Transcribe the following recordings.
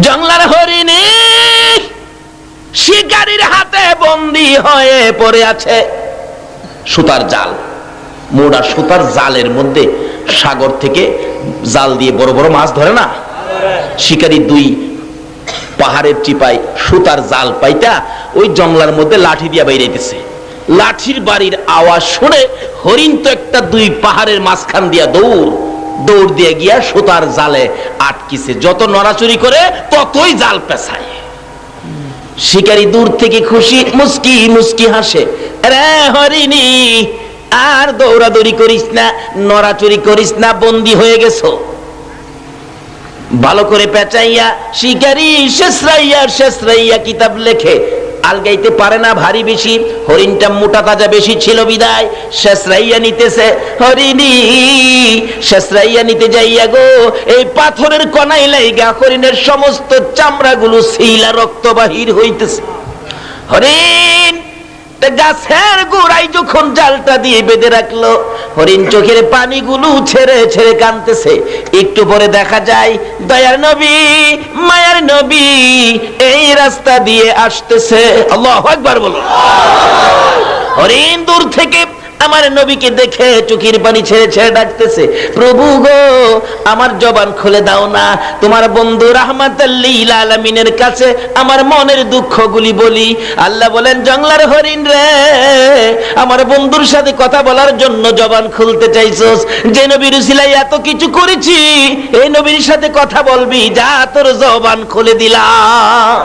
জংলার হরিণী শিকারীর হাতে বন্দী হয়ে পড়ে আছে। সুতার জাল, মোড়া সুতার জালের মধ্যে সাগর থেকে জাল দিয়ে বড় বড় মাছ ধরে না, শিকারী দুই পাহাড়ের চিপায় সুতার জাল পাইতা ওই জংলার মধ্যে লাঠি দিয়া বাইরেতেছে। লাঠির বাড়ির আওয়াজ শুনে হরিণ তো একটা দুই পাহাড়ের মাঝখান দিয়া দৌড় দিয়ে গিয়া সুতার জালে আটকিছে। যত নড়াচুরি করে ততই জাল পেছায়। শিকারী দূর থেকে খুশি মুস্কি মুস্কি হাসে, রে হরিণী আর দৌড়াদৌড়ি করিস না, নড়াচুরি করিস না, বন্দী হয়ে গেছো। ভালো করে পেঁচাইয়া শিকারী শেষরাইয়া কিতাব লেখে। আলগাইতে পারে না ভারী বেশি, হরিণটা মোটা তাজা বেশি ছিল বিদায় শেষরাইয়া নিতেছে। হরিণী শেষরাইয়া নিতে যাইয়া গো এই পাথরের কণাই লাইগা হরিণের সমস্ত চামড়াগুলো ছিলা রক্ত বাহির হইতেছে। হরিণ গাছের গোড়ায় যখন জালটা দিয়ে বেঁধে রাখলো, হরিণ চোখের পানিগুলো ছেড়ে ছেড়ে কাঁদতেছে। একটু পরে দেখা যায় দয়ার নবী মায়ার নবী এই রাস্তা দিয়ে আসতেছে। আল্লাহু আকবার বলো। হরিণ দূর থেকে আমার নবীকে দেখে চোখের পানি ছেড়ে ছেড়ে ডাকতেছে, প্রভু গো আমার জবান খুলে দাও না, তোমার বন্ধু রাহমাতাল লিল আলামিনের কাছে আমার মনের দুঃখগুলি বলি। আল্লাহ বলেন, জংলার হরিণ রে, আমার বন্ধুর সাথে কথা বলার জন্য জবান খুলতে চাইছস, যে নবীর উসিলায় এত কিছু করেছি, এই নবীর সাথে কথা বলবি, যা তোর জবান খুলে দিলাম।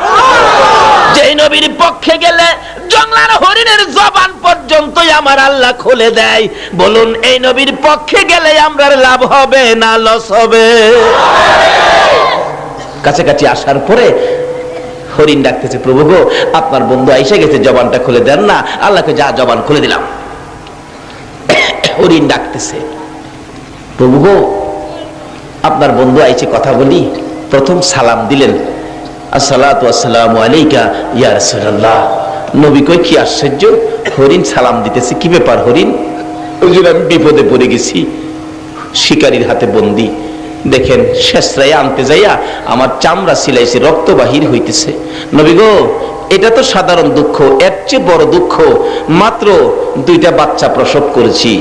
যে নবীর পক্ষে গেলে জংলার হরিণের জবান পর্যন্তই আমার আল্লাহ খুলে দেয়। বলুন এই নবীর পক্ষে গেলে আমরা লাভ হবে না লস হবে? কাছাকাছি আসার পরে হরিণ ডাকতেছে, প্রভু গো আপনার বন্ধু আইসা গেছে, জবানটা খুলে দেন না। আল্লাহকে যা জবান খুলে দিলাম। হরিণ ডাকতেছে, প্রভু গো আপনার বন্ধু আইছে, কথা বলি। প্রথম সালাম দিলেন, আসসালাতু আসসালামু আলাইকা ইয়া রাসূলুল্লাহ। নবী কই কি আশ্চর্য, হরিণ সালাম দিতেছে, কি ব্যাপার হরিণ? হুজুর আমি বিপদে পড়ে গেছি, শিকারীর হাতে বন্দী। দেখেন শেষরাইয়া আনতে যাইয়া আমার চামড়া সিলাইছে, রক্ত বাহির হইতেছে। নবী গো এটা তো সাধারণ দুঃখ, এর চেয়ে বড় দুঃখ, মাত্র 2টা বাচ্চা প্রসব করেছি।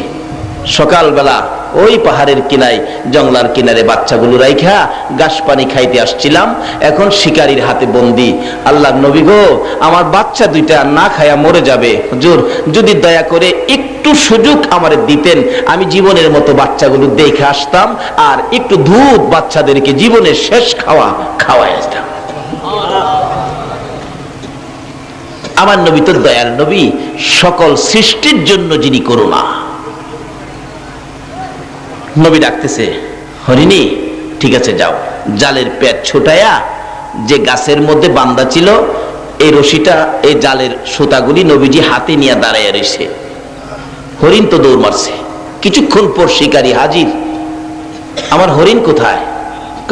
সকালবেলা ওই পাহাড়ের কিনায় জংলার কিনারে বাচ্চাগুলো রাইখা ঘাস পানি খাইতে আসছিলাম, এখন শিকারীর হাতে বন্দী। আল্লাহ নবী গো আমার বাচ্চা 2টা না খায়া মরে যাবে, হুজুর যদি দয়া করে একটু সুযোগ আমারে দিতেন, আমি জীবনের মতো বাচ্চাগুলো দেখে আসতাম, আর একটু দুধ বাচ্চাদেরকে জীবনের শেষ খাওয়াই আসতাম। আমার নবী তো দয়ার নবী, সকল সৃষ্টির জন্য যিনি করুণা। নবী ডাকতেছে, হরিণী ঠিক আছে যাও, জালের পেট ছোটায়া যে গাছের মধ্যে বান্ধা ছিল এই রশিটা, এই জালের সুতাগুলি নবীজি হাতে নিয়ে দাঁড়াইয়া রয়েছে। হরিণ তো দৌড় মারছে। কিছুক্ষণ পর শিকারী হাজির। আমার হরিণ কোথায়?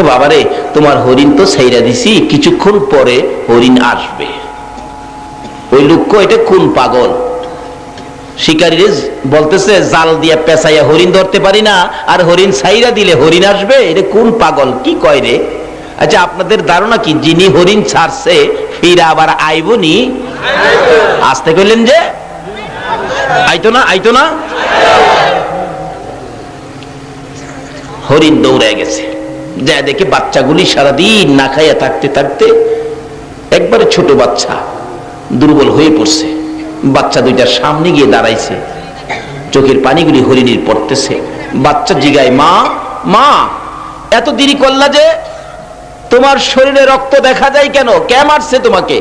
বাবারে তোমার হরিণ তো ছাইরা দিছি, কিছুক্ষণ পরে হরিণ আসবে। ওই লোক এটা কোন পাগল? শিকারী বলতেছে জাল দিয়া পেঁচাইয়া হরিণ ধরতে পারি না, আর হরিণ ছাইরা দিলে হরিণ আসবে, এটা কোন পাগল কি কয় রে? আচ্ছা আপনাদের ধারণা কি যিনি হরিণ ছাড়ছে ফিরে আবার আইবনি? আসতে কইলেন যে আইতো না। হরিণ দৌড়ে গেছে, যা দেখে বাচ্চাগুলি সারাদিন না খাইয়া থাকতে থাকতে একবারে ছোট বাচ্চা দুর্বল হয়ে পড়ছে। বাচ্চা 2টার সামনে গিয়ে দাঁড়াইছে, চোখের পানিগুলি হরিণীর পড়তেছে। বাচ্চা জিগায়, মা মা এত দেরি করলা যে, তোমার শরীরে রক্ত দেখা যায় কেন? কে মারছে তোমাকে?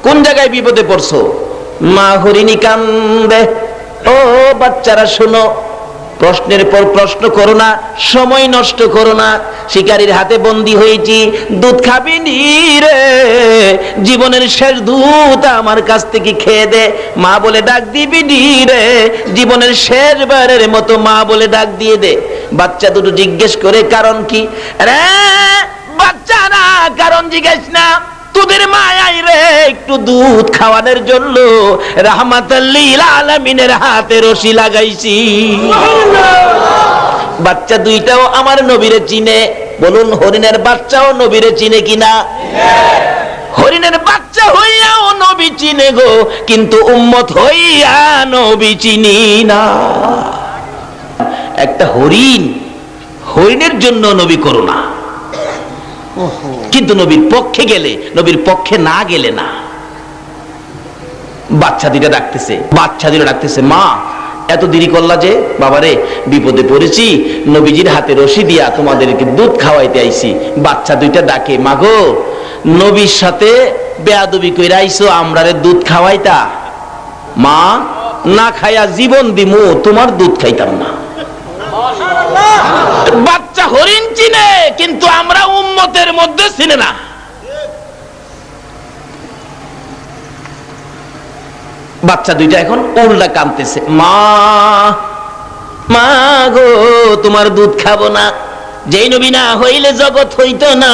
কোন জায়গায় বিপদে পড়ছো? মা হরিণী কান্দে। ও বাচ্চারা শোনো, প্রশ্নের পর প্রশ্ন করো না, সময় নষ্ট করো না। শিকারীর হাতে বন্দী হয়েছি, দুধ খাবি নি রে, জীবনের শেষ দুধ আমার কাছ থেকে খেয়ে দে, মা বলে ডাক দিবি নি রে, জীবনের শেষবারের মতো মা বলে ডাক দিয়ে দে। বাচ্চা দুটো জিজ্ঞেস করে কারণ কি? রে বাচ্চা না, কারণ জিজ্ঞেস না, তোদের মায়াই রে একটু দুধ খাওয়ানোর জন্য রাহমাতাল লিল আলামিনের হাতে রশি লাগাইছি। বাচ্চা দুইটাও আমার নবীরে চিনে। বলুন, হরিণের বাচ্চাও নবীরে চিনে কিনা? হরিণের বাচ্চা হইয়াও নবী চিনে গো, কিন্তু উম্মত হইয়া নবী চিনি না। একটা হরিণের জন্য নবী করুণা, কিন্তু নবীর পক্ষে গেলে, নবীর পক্ষে না গেলে না। বাচ্চা দুইটা ডাকতেছে, মা এত দেরি করলা যে? বাবারে বিপদে পড়েছি, নবীজির হাতে রশি দিয়া তোমাদেরকে দুধ খাওয়াইতে আইছি। বাচ্চা দুইটা ডাকে, মাগো নবীর সাথে বেয়াদবি কইরা আইছো, আমরারে দুধ খাওয়াইতা? মা, না খাইয়া জীবন দিমু, তোমার দুধ খাইতাম না। বাচ্চা হরিণ চিনে, কিন্তু আমরা উম্মতের মধ্যে চিনে না। বাচ্চা দুইটা এখন উল্টা কাঁদতেছে, মা গো তোমার দুধ খাবো না। যেই নবী না হইলে জগৎ হইতো না,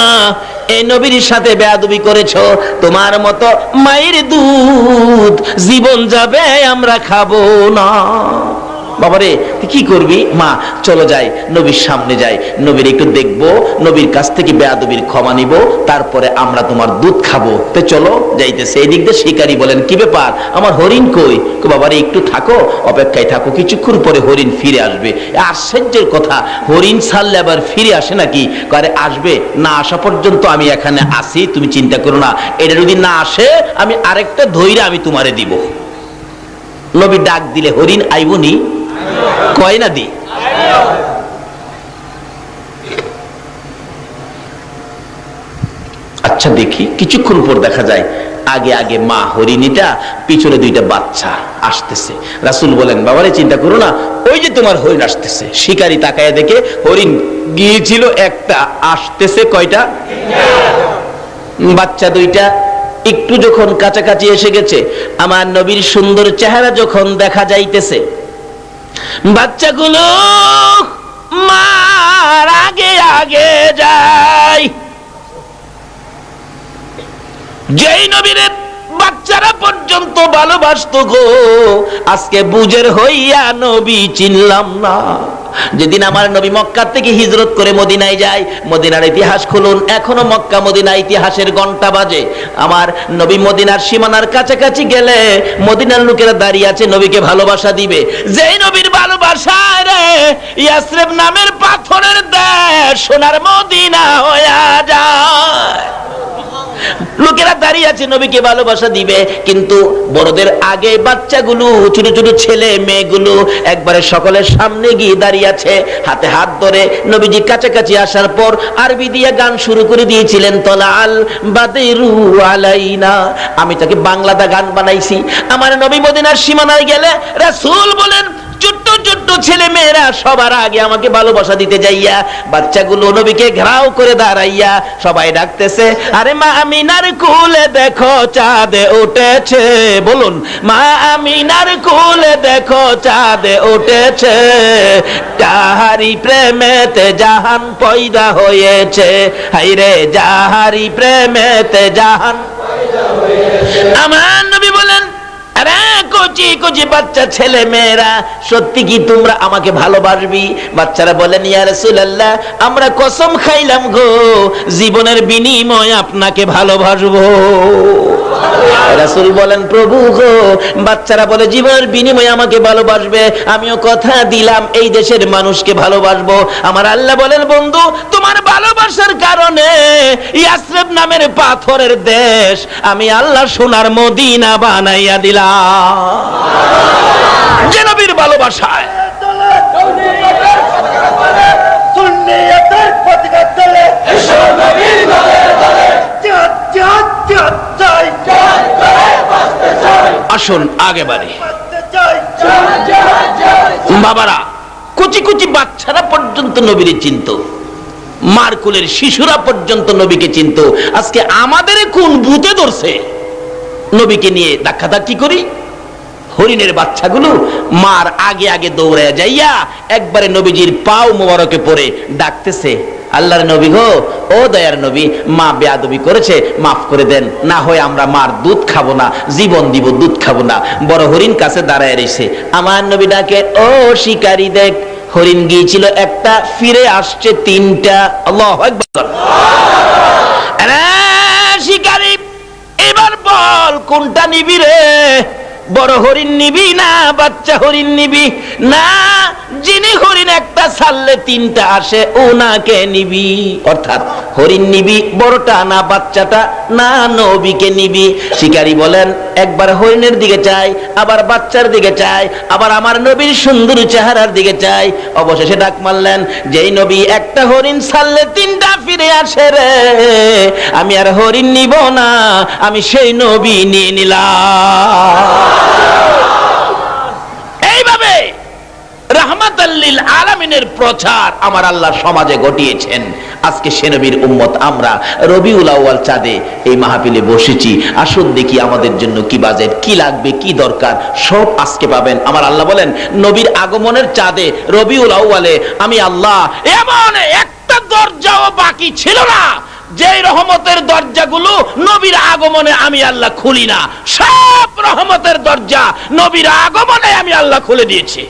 এই নবীর সাথে বেয়াদবি করেছো, তোমার মতো মায়ের দুধ জীবন যাবে, আমরা খাবো না। বাবারে কি করবি? মা চলো যাই, নবীর সামনে যাই, নবীর একটু দেখবো, নবীর কাছ থেকে বেয়াদবির ক্ষমা নিব, তারপরে আমরা তোমার দুধ খাবো। তো চলো, যাইতেছে। এই দিক দিয়ে শিকারী বলেন, কি ব্যাপার, আমার হরিণ কই? বাবারে একটু থাকো, অপেক্ষায় থাকো, কিছুক্ষণ পরে হরিণ ফিরে আসবে। আশ্চর্যের কথা, হরিণ ছাড়লে আবার ফিরে আসে নাকি? আরে আসবে, না আসা পর্যন্ত আমি এখানে আসি, তুমি চিন্তা করো না। এটা যদি না আসে, আমি আরেকটা ধইরা আমি তোমারে দিব। নবী ডাক দিলে হরিণ আইবনি? কয় না দি। আচ্ছা দেখি, কিছুক্ষণ পর দেখা যায় আগে আগে মা হরিণীটা, পিছনে দুইটা বাচ্চা আসতেছে। রাসূল বলেন, বাবারে চিন্তা করো না, ওই যে তোমার হরিণ আসতেছে। শিকারী তাকায় দেখে হরিণ গিয়েছিল একটা, আসতেছে কয়টা? বাচ্চা দুইটা একটু যখন কাছাকাছি এসে গেছে, আমার নবীর সুন্দর চেহারা যখন দেখা যাইতেছে, বাচ্চাগুলো মার আগে আগে যায়। যেই নবীর বাচ্চারা পর্যন্ত ভালোবাসতো গো, আজকে বুঝের হইয়া নবী চিনলাম না। যেদিন আমার নবী মক্কা থেকে হিজরত করে মদিনায় যায়, মদিনার ইতিহাস খুলুন, এখনো মক্কা মদিনা ইতিহাসের ঘন্টা বাজে। আমার নবী মদিনার সীমানার কাছাকাছি গেলে মদিনার লোকেরা দাঁড়িয়ে আছে, নবীকে ভালোবাসা দিবে। যেই নবীর ভালোবাসায় রে ইয়াসরিব নামের পাথরের দেশ সোনার মদিনা হইয়া যায়। লোকেরা দাঁড়িয়ে আছে, নবীকে ভালোবাসা দিবে, কিন্তু বড়দের আগে বাচ্চাগুলো, ছোট ছোট ছেলে মেয়েগুলো একবারে সকলের সামনে গিয়ে দাঁড়িয়ে আছে, হাতে হাত ধরে। নবীজি কাছাকাছি আসার পর আরবি দিয়ে গান শুরু করে দিয়েছিলেন, তলাল বাদরু আলাইনা। আমি তাকে বাংলাতে গান বানাইছি। আমার নবী মদিনার সীমানায় গেলে রাসূল বলেন, ছোট্ট ছোট্ট ছেলে মেয়েরা সবার আগে আমাকে ভালোবাসা দিতে যাইয়া, বাচ্চাগুলো নবীকে ঘেরাও করে দাঁড়াইয়া সবাই ডাকতেছে, আরে মা আমিনার কোলে দেখো চাঁদ উঠেছে। বলুন, মা আমিনার কোলে দেখো চাঁদ উঠেছে, যাহারি প্রেমেতে জাহান পয়দা হয়েছে। হাইরে যাহারি প্রেমেতে জাহান পয়দা হয়েছে। আমার নবী বলেন, আরে কচি কচি বাচ্চা ছেলে মেয়েরা, সত্যি কি তোমরা আমাকে ভালোবাসবি? বাচ্চারা বলেন, ইয়া রাসূলুল্লাহ, আমরা কসম খাইলাম গো, জীবনের বিনিময়ে আপনাকে ভালোবাসবো। রাসূল বলেন, প্রভু গো। বাচ্চারা বলে, জীবনের বিনিময়ে আমাকে ভালোবাসবে? আমিও কথা দিলাম এই দেশের মানুষকে ভালোবাসবো। আমার আল্লাহ বলেন, বন্ধু তোমার ভালোবাসার কারণে ইয়াসরিব নামের পাথরের দেশ আমি আল্লাহ সোনার মদিনা বানাইয়া দিলাম। যে নবীর ভালোবাসায় আসুন আগে বাড়ি। বাবারা, কুচি কুচি বাচ্চারা পর্যন্ত নবীরে চিনতো, মারকুলের শিশুরা পর্যন্ত নবীকে চিনতো। আজকে আমাদের কোন ভূতে ধরছে নবীকে নিয়ে ধাক্কাধাক্কি করি? হরিণের বাচ্চাগুলো মার আগে আগে দৌড়ায় যাইয়া একবারে নবীজির পাও মোবারকে পড়ে ডাকতেছে, আল্লাহর নবী গো, ও দয়ার নবী, মা বেয়াদবি করেছে, মাফ করে দেন, না হয় আমরা মার দুধ খাবো না, জীবন দিব, দুধ খাবো না। বড় হরিণ কাছে দাঁড়ায় রয়েছে। আমার নবী ডাকে, ও শিকারী দেখ, হরিণ গিয়েছিল একটা, ফিরে আসছে 3টা। আল্লাহু আকবার। আরে শিকারী, এবার বল কোনটা নিবি রে? বড় হরিণ নিবি না বাচ্চা হরিণ নিবি? না, যিনি হরিণ একটা ছাড়লে 3টা আসে ওনাকে নিবি। অর্থাৎ হরিণ নিবি বড়টা না বাচ্চাটা? না, নবীকে নিবি। শিকারী বলেন একবার হরিণের দিকে চাই, আবার বাচ্চার দিকে চাই, আবার আমার নবীর সুন্দর চেহারার দিকে চাই। অবশেষে ডাক মারলেন, যেই নবী একটা হরিণ ছাড়লে 3টা ফিরে আসে রে, আমি আর হরিণ নিব না, আমি সেই নবী নিয়ে নিলাম। এইভাবে রাহমাতাল লিল আলামিনের প্রচার আমার আল্লাহ সমাজে ঘটিয়েছেন। আজকে সে নবীর উম্মত আমরা রবিউল আউয়াল চাঁদে এই মাহফিলে বসেছি। আসুন দেখি আমাদের জন্য কি বাজেট, কি লাগবে, কি দরকার, সব আজকে পাবেন। আমার আল্লাহ বলেন নবীর আগমনের চাঁদে রবিউল আউয়ালে আমি আল্লাহ এমন একটা দরজাও বাকি ছিল না যেই রহমতের দরজাগুলো নবীর আগমনে আমি আল্লাহ খুলি না। সব রহমতের দরজা নবীর আগমনে আমি আল্লাহ খুলে দিয়েছি।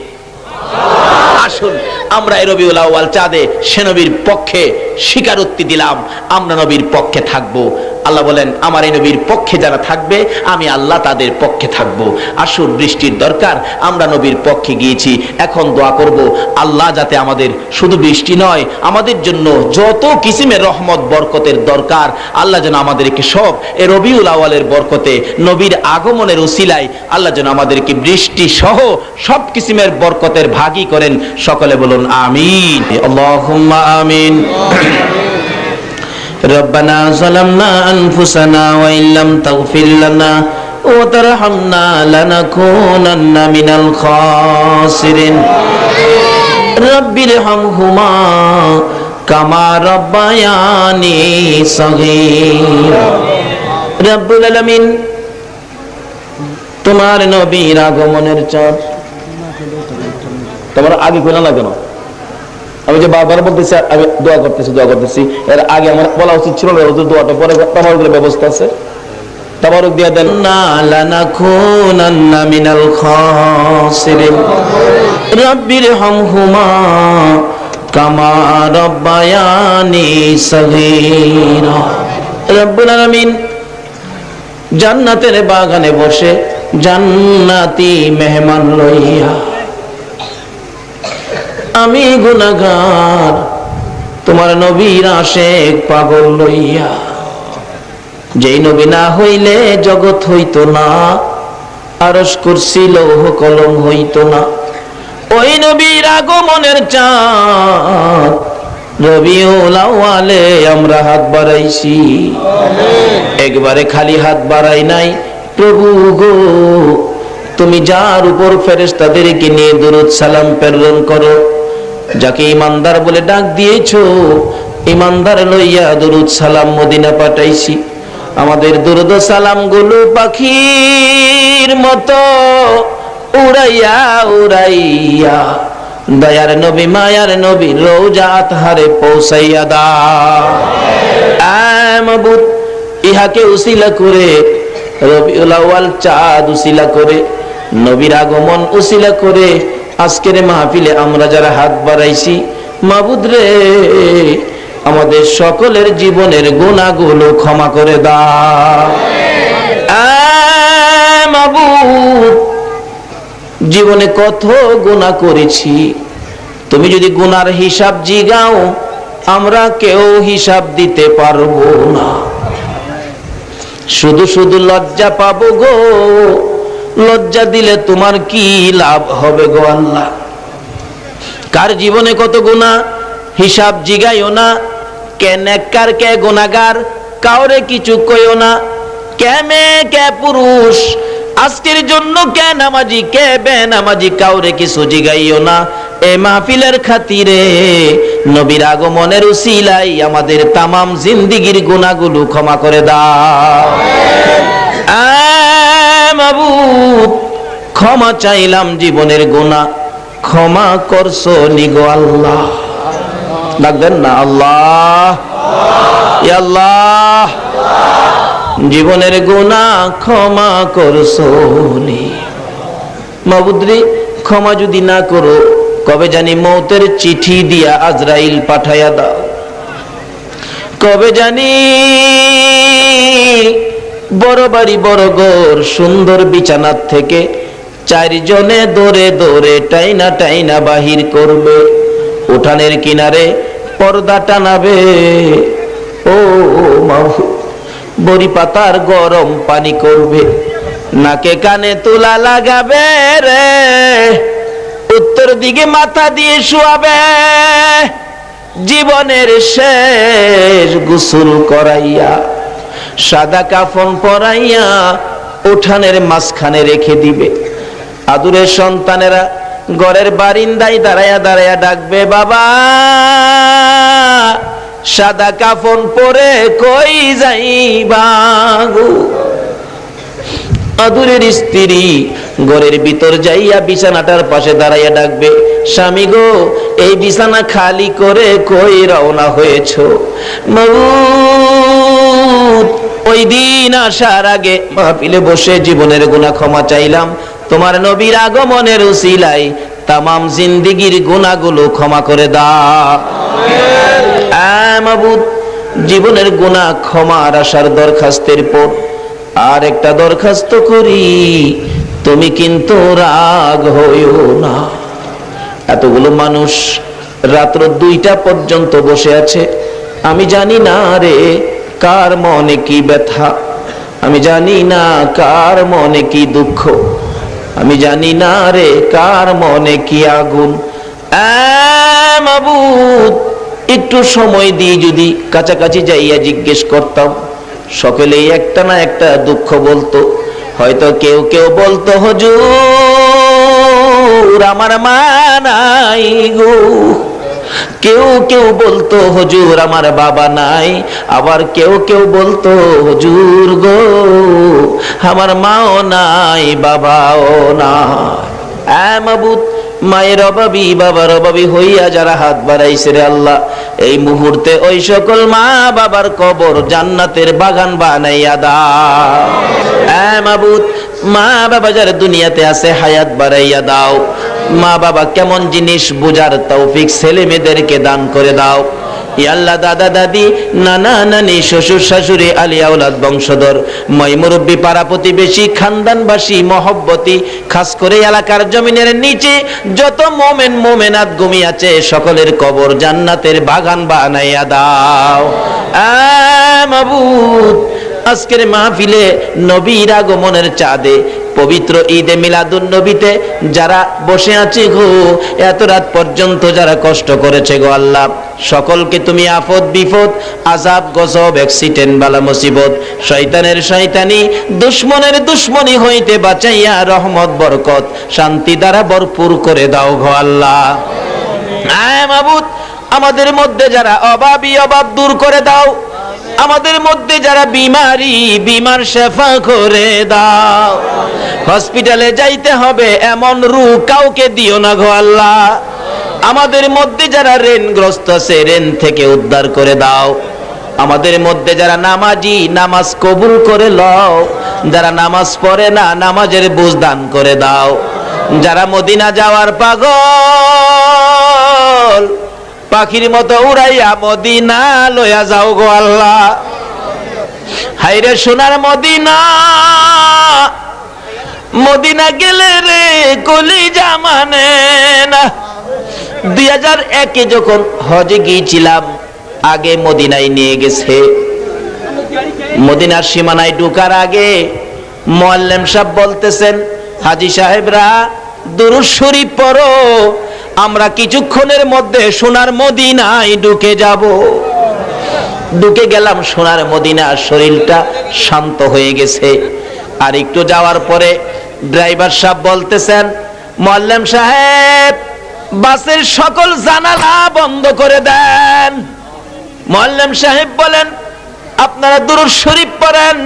আসুন আমরা এই রবিউল আউয়াল চাঁদে সে নবীর পক্ষে স্বীকারোক্তি দিলাম, আমরা নবীর পক্ষে থাকবো। আল্লাহ বলেন আমার এই নবীর পক্ষে যারা থাকবে আমি আল্লাহ তাদের পক্ষে থাকবো। আসুন, বৃষ্টির দরকার, আমরা নবীর পক্ষে গিয়েছি, এখন দোয়া করব আল্লাহ যাতে আমাদের শুধু বৃষ্টি নয়, আমাদের জন্য যত কিসিমের রহমত বরকতের দরকার আল্লাহ যেন আমাদেরকে সব এই রবিউল আউয়ালের বরকতে নবীর আগমনের উসিলায় আল্লাহ যেন আমাদেরকে বৃষ্টি সহ সব কিসিমের বরকতের ভাগী করেন। সকলে বলুন আমিন। আল্লাহুম্মা আমিন। রব্বানা যালামনা আনফুসানা ওয়া ইল্লাম তাগফির লানা ওয়া তারহামনা লানাকুনান্না মিনাল খাসিরিন। রাব্বিরহামহুমা কামা রাব্বায়ানি সগীরা। রব্বুল আলামিন, তোমার নবীর আগমনের চাঁদ তোমার আগে কইলা না কেন? আমি যে বারবার বলতেছি আমি দোয়া করতেছি, এর আগে আমার বলা উচিত ছিল না। দোয়াটা পরে তাবারুকের ব্যবস্থা আছে, তাবারুক দিয়ে দেন। না লানাকুনান্না মিনাল খাসিরিন রাব্বিরহামহুমা কামা রাব্বায়ানি সগীরা। রব্বুল আলামিন জান্নাতের বাগানে বসে জান্নাতি মেহমান লইয়া, আমি গুনাহগার তোমার নবীর আশিক পাগল লইয়া, যেই নবী না হইলে জগৎ হইতো না, আরশ কুরসি লৌহ কলম হইতো না, ওই নবীর আগমনের চাঁদ রবিউল আউয়ালে আমরা হাত বাড়াইছি। একবারে খালি হাত বাড়াই নাই, প্রভু গো তুমি যার উপর ফেরেশতাদেরকে নিয়ে দরুদ সালাম প্রেরণ করো, যাকে ইমানদার বলে ডাক দিয়েছো, ইমানদার লইয়া দরুদ সালাম মদিনা পাঠাইছি। আমাদের দরুদ সালাম গুলো পাখির মতো উড়াইয়া উড়াইয়া দয়ার নবী মায়ার নবী রওজা আতহারে পৌঁছাইয়া দাও। মাবুদ, ইহাকে উসিলা করে রবিউল আউয়াল চাঁদ উসিলা করে নবীর আগমন উসিলা করে আজকের মাহফিলে আমরা যারা হাত বাড়াইছি, মাবুদ রে আমাদের সকলের জীবনের গুনাহগুলো ক্ষমা করে দাও। মাবুদ, জীবনে কত গুনাহ করেছি, তুমি যদি গুনার হিসাব জিগাও আমরা কেউ হিসাব দিতে পারবো না। শুধু শুধু লজ্জা পাবো গো, লজ্জা দিলে তোমার কি লাভ হবে গো আল্লাহ? কার জীবনে কত গুনাহ হিসাব জিগাইও না। কে নেককার কে গুনাহগার কাউরে কিছু কইও না। কে মেয়ে কে পুরুষ, আজকের জন্য কে নামাজি কে বেনামাজি কাউরে কিছু জিগাইও না। এই মাহফিলের খাতিরে নবীর আগমনের উসিলায় আমাদের তামাম জিন্দেগীর গুনাহগুলো ক্ষমা করে দাও। মাবুদ, ক্ষমা চাইলাম জীবনের গুনাহ, ক্ষমা করছো নিগো আল্লাহ। ডাকবেন না আল্লাহ, ইয়া আল্লাহ, জীবনের গুনাহ ক্ষমা করছো নি। মাবুদ রে, ক্ষমা যদি না করো কবে জানি মৌতের চিঠি দিয়া আজরাইল পাঠাইয়া দাও, কবে জানি বড় বাড়ি বড় ঘর সুন্দর বিছানার থেকে চারজনে দৌড়ে দৌড়ে টাইনা টাইনা বাহির করবে, উঠানের কিনারে পর্দা টানাবে। ও মাহবুব, বড়ি পাতার গরম পানি করবে, নাকে কানে তুলা লাগাবে রে, উত্তর দিকে মাথা দিয়ে শুয়াবে, জীবনের শেষ গোসল করাইয়া সাদা কাফন পরাইয়া উঠানের মাঝখানে রেখে দিবে। আদুরের সন্তানেরা ঘরের বারিন্দায় দাঁড়ায়া দাঁড়ায়া ডাকবে, বাবা সাদা কাফন পরে কই যাইবা গো। আদুরের স্ত্রী ঘরের ভিতর যাইয়া বিছানাটার পাশে দাঁড়াইয়া ডাকবে, স্বামী গো এই বিছানা খালি করে কই রওনা হয়েছ? মাবুদ, ওই দিন আসার আগে মাহফিলে বসে জীবনের গুনাহ ক্ষমা চাইলাম, তোমার নবীর আগমনের উসিলায় তামাম জিন্দেগীর গুনাহগুলো ক্ষমা করে দাও। মাবুদ, জীবনের গুনাহ ক্ষমার আসার দরখাস্তের পর আর একটা দরখাস্ত করি, তুমি কিন্তু রাগ হইও না। এতগুলো মানুষ রাত্র 2টা পর্যন্ত বসে আছে, আমি জানি না রে কার মনে কি ব্যথা, আমি জানি না কার মনে কি দুঃখ, আমি জানি না রে কার মনে কি আগুন। মাবুদ, একটু সময় দিয়ে যদি কাছাকাছি যাইয়া জিজ্ঞেস করতাম, সকলেই একটা না একটা দুঃখ বলতো। হয়তো কেউ কেউ বলতো, হুজুর আমার মা নাই গো, কেউ কেউ বলতো হুজুর আমার বাবা নাই, আবার কেউ কেউ বলতো হুজুর গো আমার মাও নাই বাবাও নাই। মাবুদ, মায়ের অভাবী বাবার অভাবী হইয়া যারা হাত বাড়াইছে রে আল্লাহ, এই মুহূর্তে ওই সকল মা বাবার কবর জান্নাতের বাগান বানাইয়া দাও। মাবুদ, মা বাবা যারা দুনিয়াতে আছে হায়াত বাড়াইয়া দাও। মা বাবা কেমন জিনিস বুঝার তৌফিক ছেলে মেয়েদেরকে দান করে দাও। আল্লাহ, দাদা দাদি নানা নানি শ্বশুর শাশুড়ি আলিয়া আওলাদ বংশধর মই মুরব্বী পাড়া প্রতিবেশী খানদানবাসী মহব্বতী, খাস করে এলাকার জমিনের নিচে যত মোমেন মোমেনাত ঘুমিয়ে আছে সকলের কবর জান্নাতের বাগান বানাইয়া দাও। মাবুদ, আজকের মাহফিলে নবীর আগমনের চাঁদে পবিত্র ঈদে মিলাদুন নবীতে যারা বসে আছে গো, এত রাত পর্যন্ত যারা কষ্ট করেছে গো আল্লাহ, সকলকে তুমি আফত বিপদ আযাব গজব অ্যাক্সিডেন্ট বালা মুসিবত শয়তানের শয়তানি দুশমনের দুশমনি হইতে বাঁচাইয়া রহমত বরকত শান্তি দ্বারা ভরপুর করে দাও গো আল্লাহ। মাবুদ, আমাদের মধ্যে যারা অভাবী অভাব দূর করে দাও, আমাদের মধ্যে যারা বিমারি বিমার শেফা করে দাও। হসপিটালে যাইতে হবে এমন রোগ কাউকে দিও না গো আল্লাহ। আমাদের মধ্যে যারা ঋণগ্রস্ত আছে ঋণ থেকে উদ্ধার করে দাও। আমাদের মধ্যে যারা নামাজি নামাজ কবুল করে লও, যারা নামাজ পড়ে না নামাজের বুঝ দান করে দাও। যারা মদিনা যাওয়ার পাগল পাখির মতো উড়াইয়া মদিনা লইয়া যাও গো আল্লাহ। হাইরে সোনার মদিনা, মদিনা গেলে রে কলিজা মানে না। 2001-এ যখন হজে গিয়েছিলাম, আগে মদিনায় নিয়ে গেছে। মদিনার সীমানায় ঢোকার আগে মুআল্লিম সাহেব বলতেছেন, হাজী সাহেবরা দুরূদ শরীফ পড়ো, আমরা কিছুক্ষণের মধ্যে সোনার মদিনায় ঢুকে যাব। ঢুকে গেলাম সোনার মদিনা, শরীরটা শান্ত হয়ে গেছে। আর একটু যাওয়ার পরে ড্রাইভার সাহেব বলতেছেন, মুআল্লিম সাহেব বাসের সকল জানালা বন্ধ করে দেন। মুআল্লিম সাহেব বলেন, আপনারা দুরূদ শরীফ পড়েন,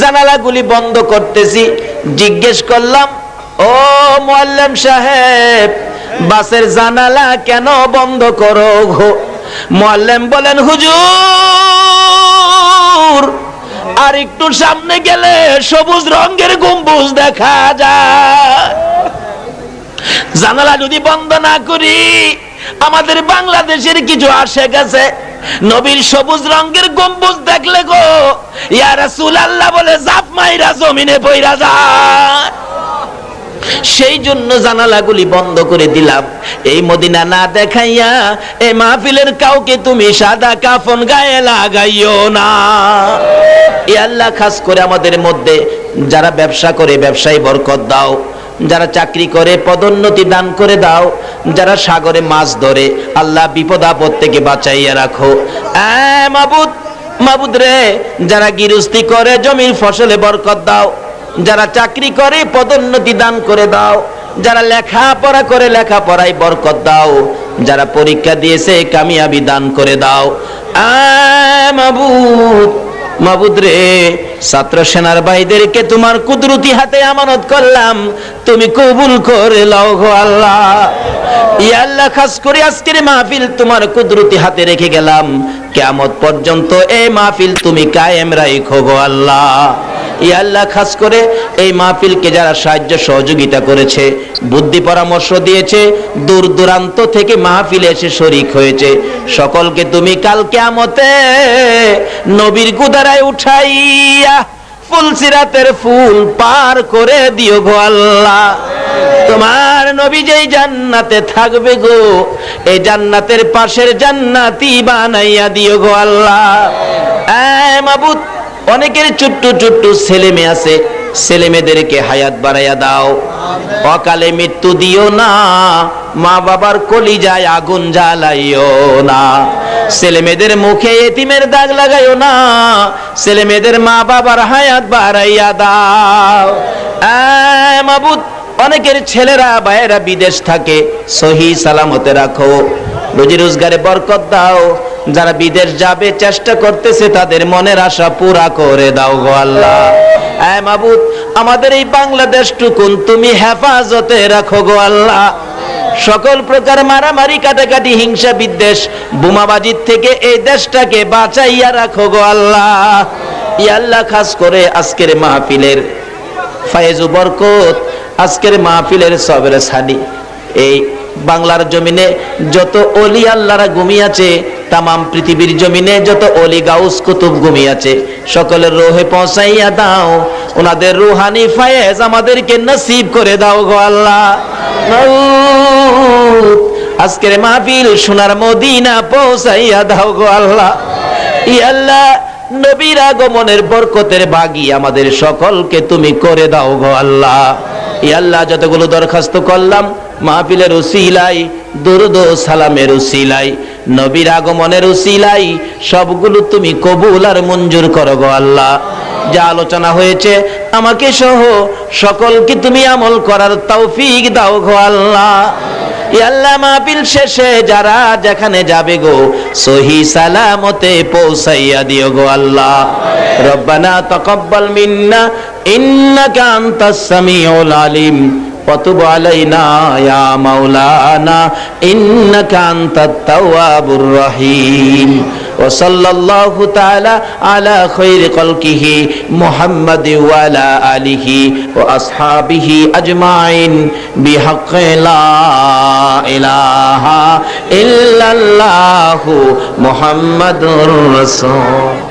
জানালাগুলি বন্ধ করতেছি। জিজ্ঞেস করলাম, ও মুআল্লিম সাহেব বাসের জানালা কেন বন্ধ করো গো? মুআল্লিম বলেন, হুজুর আর একটু সামনে গেলে সবুজ রঙের গম্বুজ দেখা যায়। জানালা যদি বন্ধ না করি, আমাদের বাংলাদেশের কিছু আশেক আছে নবীর সবুজ রঙের গম্বুজ দেখলে গো ইয়া রাসূলুল্লাহ বলে জাপ মাইরা জমিনে পইরা যায়। সেই জন্য জানালাগুলি বন্ধ করে দিলাম। এই মদিনা না দেখাইয়া এই মাহফিলের কাউকে তুমি সাদা কাফন গায়ে লাগাইও না। এ আল্লাহ, খাস করে আমাদের মধ্যে যারা ব্যবসা করে ব্যবসায় বরকত দাও, যারা চাকরি করে পদোন্নতি দান করে দাও, যারা সাগরে মাছ ধরে আল্লাহ বিপদ আপদ থেকে বাঁচাইয়া রাখো। মাবুদ, মাবুদ রে, যারা গৃহস্থী করে জমির ফসলে বরকত দাও, যারা চাকরি করে পদোন্নতি দান করে দাও, যারা লেখাপড়া করে লেখাপড়ায় বরকত দাও, যারা পরীক্ষা দিয়েছে কামিয়াবি দান করে দাও। মাবুদ, মাবুদ রে, ছাত্র সেনার ভাইদেরকে তোমার কুদরতি হাতে আমানত করলাম, তুমি কবুল করে লও গো আল্লাহ। ইয়া আল্লাহ, খাস করে আজকের মাহফিল তোমার কুদরতি হাতে রেখে গেলাম, কিয়ামত পর্যন্ত এই মাহফিল তুমি কায়েম রাখো গো আল্লাহ। ইয়া আল্লাহ, খাস করে এই মাহফিলকে যারা সাহায্য সহযোগিতা করেছে, বুদ্ধি পরামর্শ দিয়েছে, দূর দূরান্ত থেকে মাহফিলে এসে শরীক হয়েছে, সকলকে তুমি কাল কিয়ামতে নবীর গুদারায় উঠাইয়া ফুলসিরাতের ফুল পার করে দিও গো আল্লাহ। তোমার নবী যেই জান্নাতে থাকবে গো, এই জান্নাতের পাশের জান্নাতি বানাইয়া দিও গো আল্লাহ। মাবুদ, অনেকের ছোট্ট ছোট্ট ছেলে মেয়ে আছে, ছেলে মেয়েদেরকে হায়াত বাড়াইয়া দাও, অকালে মৃত্যু দিও না, মা বাবার কলিজায় আগুন জ্বালাইও না, ছেলে মেয়েদের মুখে এতিমের দাগ লাগাইও না, ছেলে মেয়েদের মা বাবার হায়াত বাড়াইয়া দাও। মাবুদ, অনেকের ছেলেরা ভাইয়েরা বিদেশ থাকে, সহি সালামতে রাখো, রুজি রোজগারে বরকত দাও, যারা বিদেশ যাবে চেষ্টা করতেছে তাদের মনের আশা পুরা করে দাও গো আল্লাহ। মাবুদ, আমাদের এই বাংলাদেশটুকুন তুমি হেফাজতে রাখো গো আল্লাহ। সকল প্রকার মারামারি, কাটাকাটি, হিংসা, বিদ্বেষ, বোমাবাজির থেকে এই দেশটাকে বাঁচাইয়া রাখো গো আল্লাহ। ইয়া আল্লাহ, খাস করে আজকের মাহফিলের ফায়েজ ও বরকত, আজকের মাহফিলের সবের সাদি, এই বাংলার জমিনে যত ওলি আল্লাহরা ঘুমিয়েছে, তামাম পৃথিবীর জমিনে যত ওলি গাউস কুতুব ঘুমিয়েছে, সকলের রোহে পৌঁছাইয়া দাও, ওনাদের রুহানি ফায়েজ আমাদেরকে নসিব করে দাও গো আল্লাহ। আজকের মাহফিল সোনার মদিনা পৌঁছাইয়া দাও গো আল্লাহ। ইয়া আল্লাহ, নবীর আগমনের বরকতের ভাগী আমাদের সকলকে তুমি করে দাও গো আল্লাহ। ইয়া আল্লাহ, যতগুলো দরখাস্ত করলাম মাহফিলের উসিলাই, দুরুদ ও সালামের উসিলাই, নবীর আগমনের উসিলাই, সবগুলো তুমি কবুল আর মঞ্জুর করো গো আল্লাহ। যা আলোচনা হয়েছে আমাকে সহ সকলকে তুমি আমল করার তৌফিক দাও গো আল্লাহ। ইয়া আল্লাহ, মাহফিল শেষে যারা যেখানে যাবে গো সহি সালামতে পৌঁছাইয়া দিও গো আল্লাহ। রব্বানা তাকাব্বাল মিন্না ইন্নাকা আনতাস সামিউল আলিম وتب علينا يا مولانا إنك أنت التواب الرحيم وصلى الله تعالى على خير خلقه محمد وعلى آله وأصحابه أجمعين بحق لا إله إلا الله محمد رسول